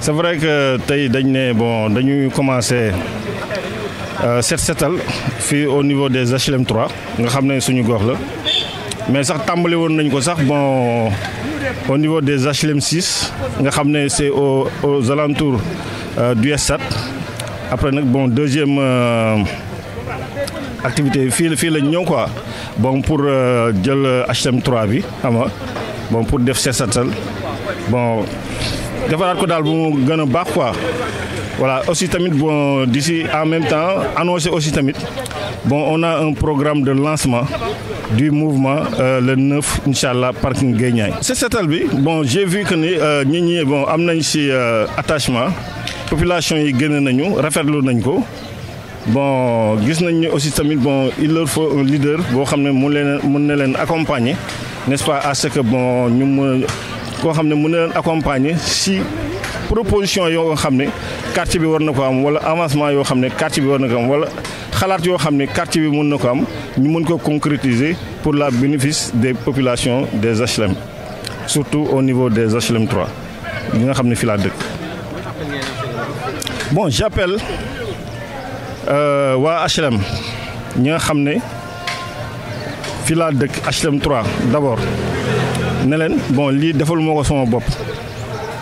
C'est vrai que tey dañ ne bon dañuy commencer set setal fii au niveau des HLM 3 nga xam ne suñu gox la mais sax tàmbali woon nañ ko sax bon au niveau des HLM 6 nga xam ne c'est aux alentours du S7 après nag bon deuxième activité fii lañ ñëw quoi bon pour jël HLM 3 bi xam nga bon pour def set setal bon defaraat ko daal bu mu gën a baax quoi. Voilà, aussi tamit bon d'ici en même temps annoncé aussi tamit bon on a un programme de lancement du mouvement le 9 inchallah parking Gueye Niayes. Set setal bi bon j'ai vu que ni nit ñi bon am nañ ci attachement population yi gën nañu rafetlu nañ ko bon gis nañ ni aussi tamit bon il leur faut un leader boo xam ne mën na leen accompagner n'est-ce pas à ce que bon ñu mën koo xam ne mën na leen accompagner si proposition yoo xam ne quartier bi war na ko am wala avancement yoo xam ne quartier bi war na ko am wala xalaat yoo xam ne quartier bi mën na ko am ñu mën ko concrétiser pour la bénéfice des populations des HLM surtout au niveau des HLM 3 yi nga xam ne fi laa dëkk. Bon j'appelle waa HLM ñi nga xam ne fi laa dëkk HLM 3 d'abord ne leen bon lii defal moo ko sama bopp.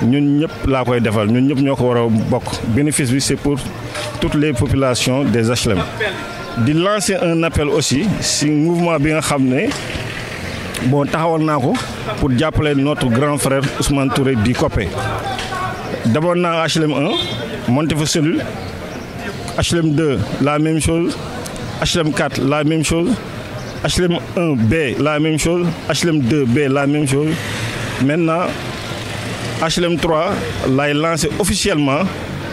ñun ñëpp laa koy defal ñun ñëpp ñoo ko war a bokk bénéfice bi c'est pour toutes les populations des HLM. di lancer un appel aussi si mouvement bi nga xam ne bon taxawal naa ko pour jàppale notre grand frère Ousmane Touré di COPE. d'abord naa HLM 1 monté fa cellule HLM 2 la même chose HLM 4 la même chose HLM 1B la même chose HLM 2B la même chose maintenant. HLM 3 lay lancé officiellement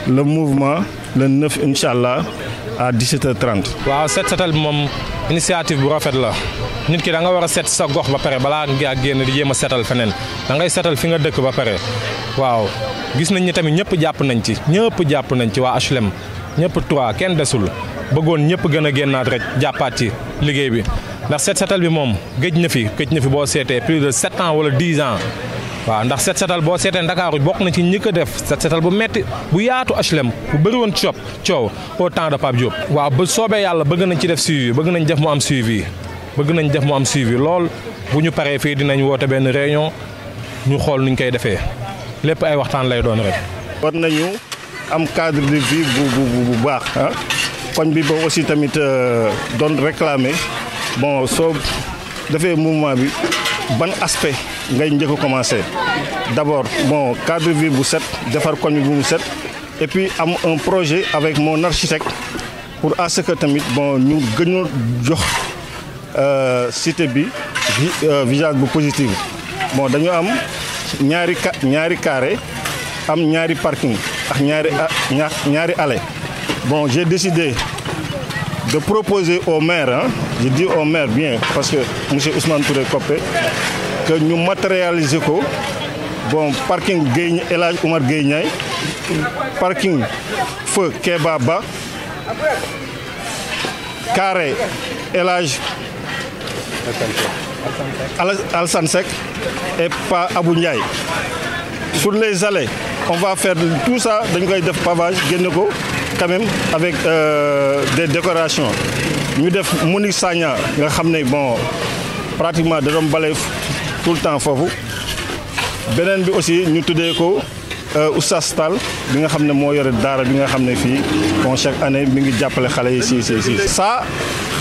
le mouvement le 9 inchallah à 17h30. waaw set setal bi moom initiative bu rafet la nit ki da nga war a set sa gox ba pare balaa nga génn di jéem a setal feneen da ngay setal fi nga dëkk ba pare waaw gis nañ ni tamit ñëpp jàpp nañ ci waa HLM ñëpp 3 kenn desul bëggoon ñëpp gën a génnaat rek jàppaat ci liggéey bi ndax set setal bi moom gëj na fi boo seetee plus de 7 ans wala 10 ans. waaw ndax set setal boo seetee Ndakaaru bokk na ci ñi ko def set setal bu metti bu yaatu HLM bu bëri woon coow au temps de Pape Diop. waaw ba soobee yàlla bëgg nañ ci def suivi bëgg nañ def mu am suivi lool bu ñu paree fii dinañ woote benn réunion ñu xool nuñ koy defee lépp ay waxtaan lay doon rek. war nañu am cadre de vie bu baax ah koñ bi boobu aussi tamit doon réclamer bon soo defee mouvement bi ban aspect. ngay njëkk a commencer d'abord bon cadre de vie bu set defar koñ bi bu mu set et puis am un projet avec mon architecte pour à ce que tamit bon ñu gën a jox cité bi visage bu positif bon dañu am ñaari carré am ñaari parking ak ñaari allée bon j'ai décidé de proposer au maire hein je dis au maire bien parce que monsieur Ousmane Touré COPE que ñu matérialiser ko bon parking Gueye El Hadj Oumar Gueye Niayes parking feu Kéba Ba carré El Hadj Alassane Seck et Pa Abou Ndiaye sur les allées on va faire tout ça dañ koy def pavage génne ko quand même avec des décorations ñu def Monique Sagna nga xam ne bon pratiquement da doon bale tout le temps foofu beneen bi aussi ñu tuddee ko Oustaz Tall bi nga xam ne moo yore daara bi nga xam ne fii bon chaque année mi ngi jàppale xale yi si ça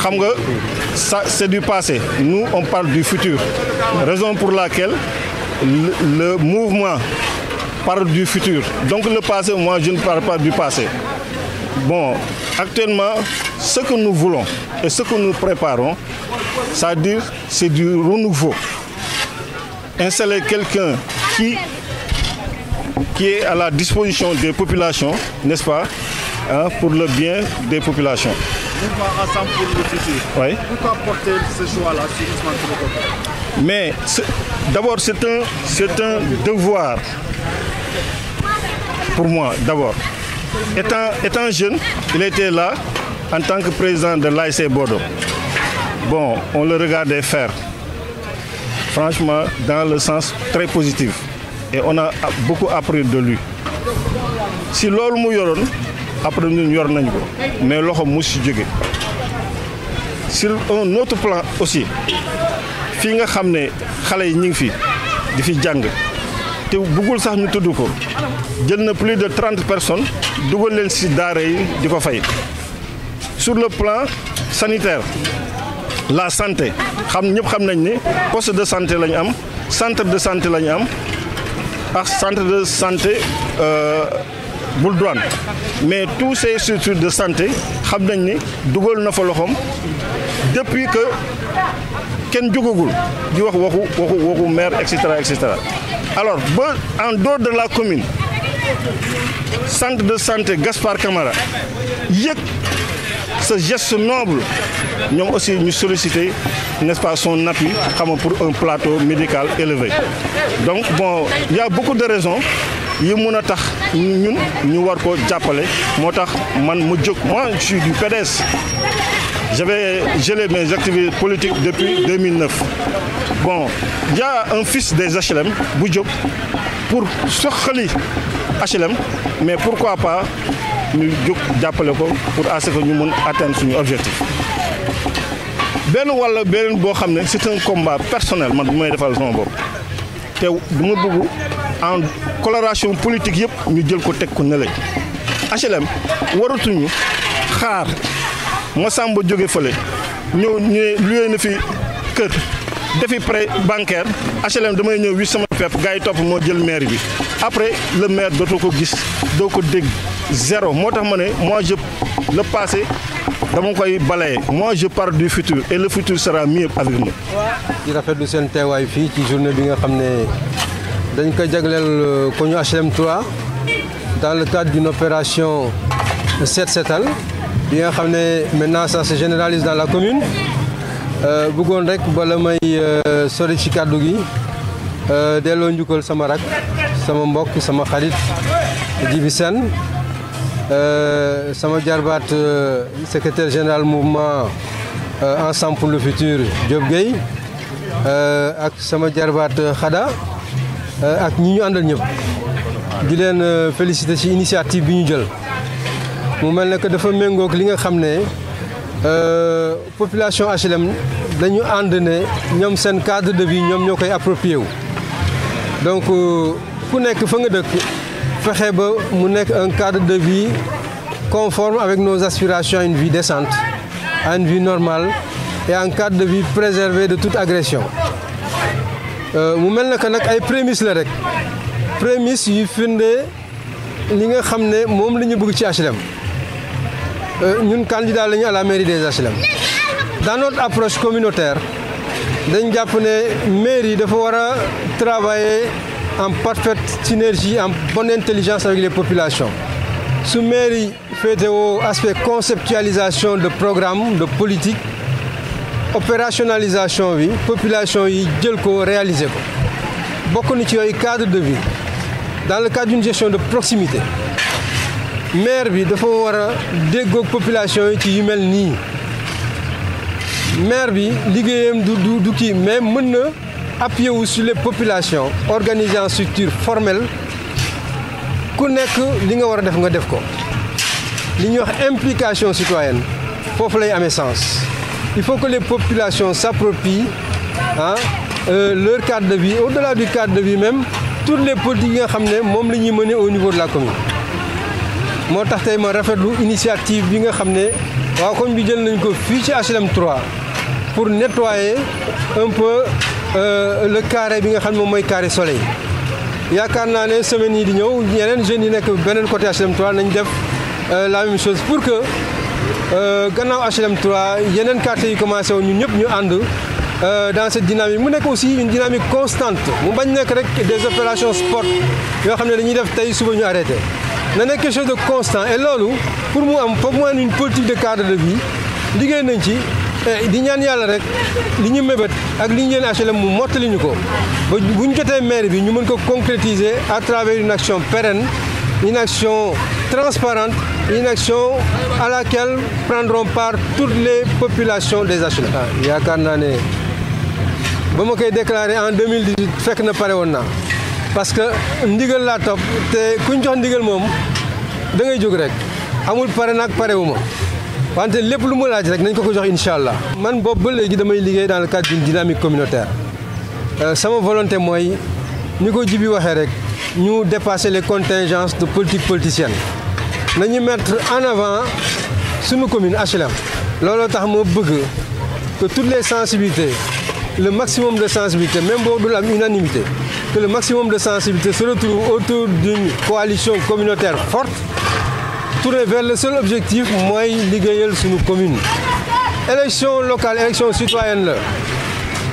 xam nga ça c'est du passé nous on parle du futur raison pour laquelle le mouvement parle du futur donc le passé moi je ne parle pas du passé bon actuellement ce que nous voulons et ce que nous préparons c'est-à-dire c'est du renouveau installer quelqu'un qui est à la disposition des populations, n'est-ce pas, hein, pour le bien des populations. Ensemble pour le futur. Oui. Pourquoi porter ce choix-là sur Ousmane Touré? Mais d'abord, c'est un devoir pour moi, d'abord. Étant jeune, il était là en tant que président de l'ASC Bordeaux. Bon, on le regardait faire. Franchement, dans le sens très positif. Et on a beaucoup appris de lui. si loolu mu yoroon après ñun yor nañ ko mais loxo mu si jóge sur un autre plan aussi fii nga xam ne xale yi ñu ngi fi di fi jàng te bëggul sax ñu tudd ko jël na plus de 30 personnes dugal leen si daara yi di ko fay sur le plan sanitaire la santé ñëpp xam nañ ne poste de santé la ñu am centre de santé la ñu am ak centre de santé bul douane mais tous ces structures de santé xam nañ ni dugal na fa loxoom depuis que kenn jógagul di wax waxu maire et cetera alors ba en dehors de la commune centre de santé Gaspard Camara yëg ce geste noble ñoom aussi ñu sollicité n'est-ce pas son appui xam nga pour un plateau médical élevé donc bon il y a beaucoup de raisons yi mun a tax ñun ñu war ko jàppale moo tax man mu jóg moi je suis du PDS j'avais gelé mes activités politiques depuis 2009 bon il y a un fils des HLM bu jóg pour soxali HLM mais pourquoi pas ñu jóg jàppale ko pour à ce que ñu mun atteindre suñu objectif benn wala beneen boo xam ne c'est un combat personnel man bu may defal sama bopp te du ma bëgg en coloration politique yëpp ñu jël ko teg ko nële HLM waratuñu xaar ma Samba jóge fële ñëw ñu luye na fi kër defi prêt bancaire HLM damay ñëw wi sama pepp gars yi topp moo jël maire bi après le maire dootoo ko gis doo ko dégg zéro moo tax ma ne moi je le passé dama koy balayer moi je parle du futur et le futur sera mieux avec nous. di rafetlu seen teewaay fii ci journée bi nga xam ne dañ ko jagleel ko ñu HLM 3 dans le cadre d'une opération Set Setal bi nga xam ne maintenant ça se généralise dans la commune bëggoon rek bala may sori ci kàddu gi delloo njukkal sama rak sama mbokk sama xarit Djibi Sène sama jarbaat secrétaire général mouvement Ensemble pour le futur Diop Gueye ak sama jarbaat Khada ak ñi ñu àndal ñëpp di leen féliciter ci initiative bi ñu jël mu mel ne que dafa méngoog li nga xam ne population HLM dañu ànd ne ñoom seen cadre de vie ñoom ñoo koy approprié wu donc ku nekk fa nga dëkk fexe ba mu nekk un cadre de vie conforme avec nos aspirations à une vie décente à une vie normale et un cadre de vie préservé de toute agression mu mel ne que nag ay prémices la rek prémices yu firnde li nga xam ne moom la ñu bëgg ci HLM ñun candidat lañu à la mairie des HLM dans notre approche communautaire dañ jàpp ne mairie dafa war a travailler en parfaite synergie en bonne intelligence avec les populations su mairie féetewoo aspect conceptualisation de programme de politique opérationnalisation bi population yi jël ko réaliser ko bokk na ci yooyu cadre de vie dans le cadre d'une gestion de proximité maire bi dafa war a déggoog population yi ci yu mel nii maire bi liggéeyam du kii mais mën na appuyer wu sur les populations organiser en structure formelle ku nekk li nga war a def nga def ko li ñuy wax implication citoyenne foofu lay amee sens il faut que les populations s'approprient leur cadre de vie au-delà du cadre de vie même toutes les politiques yi nga xam ne moom la ñuy mener au niveau de la commune moo tax tey ma rafetlu initiative bi nga xam ne waaw koñ bi jël nañ ko fii ci HLM 3 pour nettoyer un peu le carré bi nga xam ne moom mooy carré soleil yaakaar naa ne semaines yi di ñëw yeneen jeunes yi nekk beneen côté HLM 3 nañ def la même chose pour que gannaaw HLM 3 yeneen quartiers yi commencé woon ñun ñëpp ñu ànd dans cette dynamique mu nekk aussi une dynamique constante mu bañ nekk rek des opérations sport yoo xam ne dañuy def tey suba ñu arrêté na nekk quelque chose de constant et loolu pour mu am foog mu am une politique de cadre de vie liggéey nañ ci di ñaan yàlla rek li ñu mébét ak li ñu leen HLM mu mottali ñu ko ba bu ñu jotee maire bi ñu mën ko concrétiser à travers une action pérenne une action transparente une action à laquelle prendront part toutes les populations des HLM. yaakaar naa ne ba ma koy déclaré en 2018 fekk na pare woon naa parce que ndigal laa topp te kuñ jox ndigal moom da ngay jóg rek amul pare nag parewuma wante lépp lu mu laaj rek nañ ko jox incha allah. man boobu ba léegi damay liggéey dans le cadre d'une dynamique communautaire sama volonté mooy ni ko Djibi waxee rek ñu dépasser les contingences de politique politicienne nañu mettre en avant suñu commune HLM. looloo tax ma bëgg que toutes les sensibilités le maximum de sensibilité même boo dul am unanimité que le maximum de sensibilité se retrouve autour d'une coalition communautaire forte tournée vers le seul objectif mooy liggéeyal suñu commune. élection locale élection citoyenne la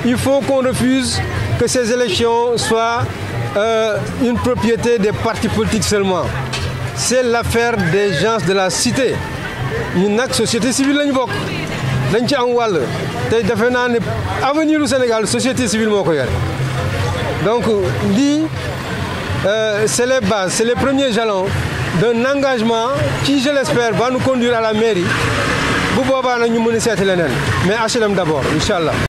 il faut qu'on refuse que ces élections soient une propriété des partis politiques seulement. C'est l'affaire des gens de la cité ñun nag société civile lañu bokk dañ ci am wàll te defe naa ne avenir du Sénégal société civile moo ko yore donc lii c'est les bases c'est les premiers jalons d'un engagement qui je l'espère va nous conduire à la mairie bu boobaa nag ñu mën a seeti leneen mais HLM d'abord incha allah.